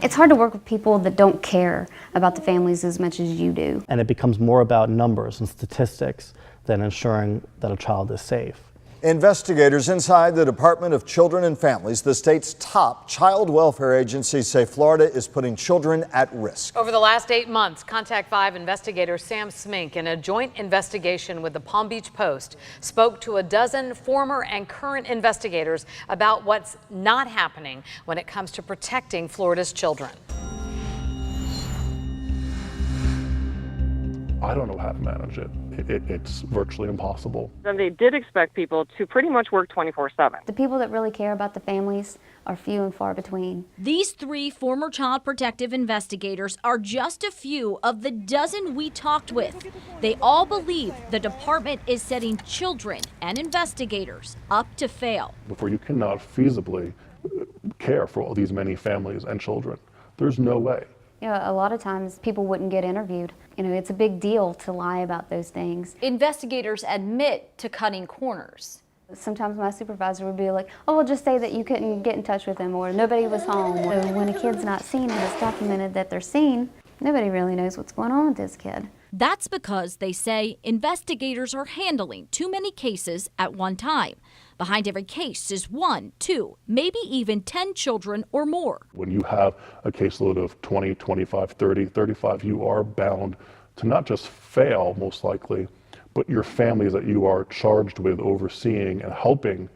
It's hard to work with people that don't care about the families as much as you do. And it becomes more about numbers and statistics than ensuring that a child is safe. Investigators inside the Department of Children and Families, the state's top child welfare agency, say Florida is putting children at risk. Over the last 8 months, Contact 5 investigator Sam Smink, in a joint investigation with the Palm Beach Post, spoke to a dozen former and current investigators about what's not happening when it comes to protecting Florida's children. I don't know how to manage it. It's virtually impossible. And they did expect people to pretty much work 24/7. The people that really care about the families are few and far between. These 3 former child protective investigators are just a few of the dozen we talked with. They all believe the department is setting children and investigators up to fail. Before you cannot feasibly care for all these many families and children. There's no way. You know, a lot of times people wouldn't get interviewed. You know, it's a big deal to lie about those things. Investigators admit to cutting corners. Sometimes my supervisor would be like, oh, well, just say that you couldn't get in touch with them or nobody was home. So when a kid's not seen and it's documented that they're seen, nobody really knows what's going on with this kid. That's because they say investigators are handling too many cases at one time. Behind every case is 1, 2, maybe even 10 children or more. When you have a caseload of 20, 25, 30, 35, you are bound to not just fail, most likely, but your families that you are charged with overseeing and helping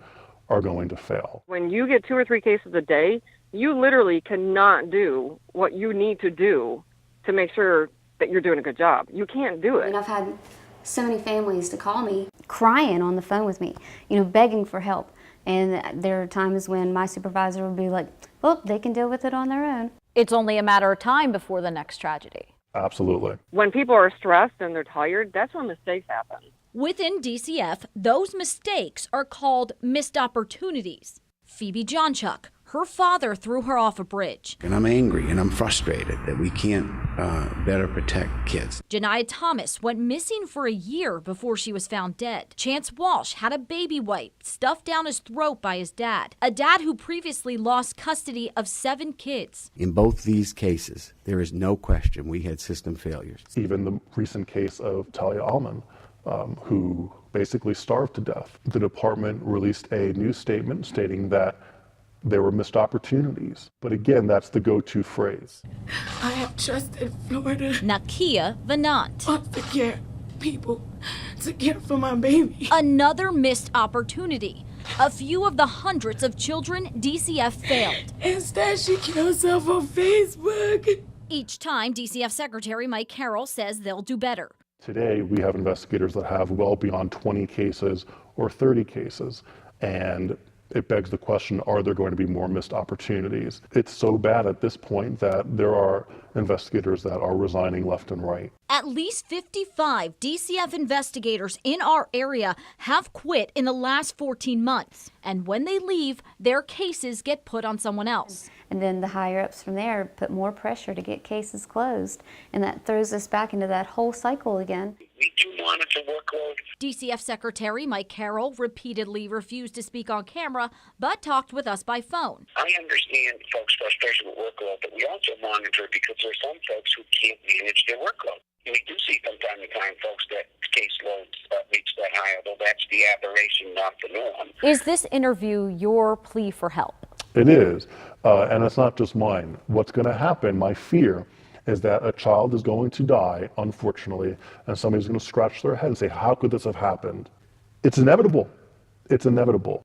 are going to fail. When you get 2 or 3 cases a day, you literally cannot do what you need to do to make sure that you're doing a good job. You can't do it. And I've had so many families to call me crying on the phone with me, you know, begging for help. And there are times when my supervisor would be like, well, they can deal with it on their own. It's only a matter of time before the next tragedy. Absolutely. When people are stressed and they're tired, that's when mistakes happen. Within DCF, those mistakes are called missed opportunities. Phoebe Johnchuk, her father threw her off a bridge. And I'm angry and I'm frustrated that we can't better protect kids. Janiyah Thomas went missing for a year before she was found dead. Chance Walsh had a baby wipe stuffed down his throat by his dad, a dad who previously lost custody of 7 kids. In both these cases, there is no question we had system failures. Even the recent case of Talia Alman, who basically starved to death. The department released a new statement stating that there were missed opportunities. But again, that's the go-to phrase. I have trusted Florida. Nakia Venant. To care people to care for my baby. Another missed opportunity. A few of the hundreds of children DCF failed. Instead, she killed herself on Facebook. Each time, DCF Secretary Mike Carroll says they'll do better. Today, we have investigators that have well beyond 20 cases or 30 cases, and it begs the question, are there going to be more missed opportunities? It's so bad at this point that there are investigators that are resigning left and right. At least 55 DCF investigators in our area have quit in the last 14 months. And when they leave, their cases get put on someone else. And then the higher ups from there put more pressure to get cases closed. And that throws us back into that whole cycle again. We do monitor workload. DCF Secretary Mike Carroll repeatedly refused to speak on camera, but talked with us by phone. I understand folks' frustration with workload, but we also monitor because there are some folks who can't manage their workload. And we do see from time to time folks that caseloads reach that high, although that's the aberration, not the norm. Is this interview your plea for help? It is, and it's not just mine. What's going to happen, my fear, is that a child is going to die, unfortunately, and somebody's going to scratch their head and say, how could this have happened? It's inevitable. It's inevitable.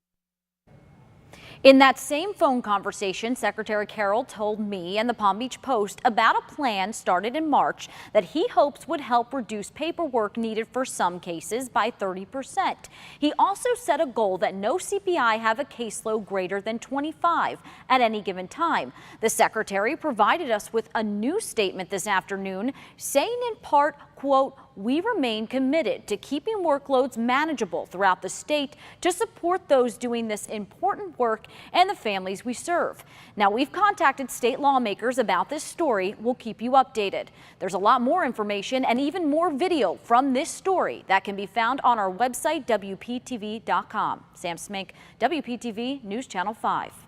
In that same phone conversation, Secretary Carroll told me and the Palm Beach Post about a plan started in March that he hopes would help reduce paperwork needed for some cases by 30%. He also set a goal that no CPI have a caseload greater than 25 at any given time. The Secretary provided us with a new statement this afternoon saying in part, quote, "We remain committed to keeping workloads manageable throughout the state to support those doing this important work and the families we serve." Now, we've contacted state lawmakers about this story. We'll keep you updated. There's a lot more information and even more video from this story that can be found on our website, WPTV.com. Sam Smink, WPTV News Channel 5.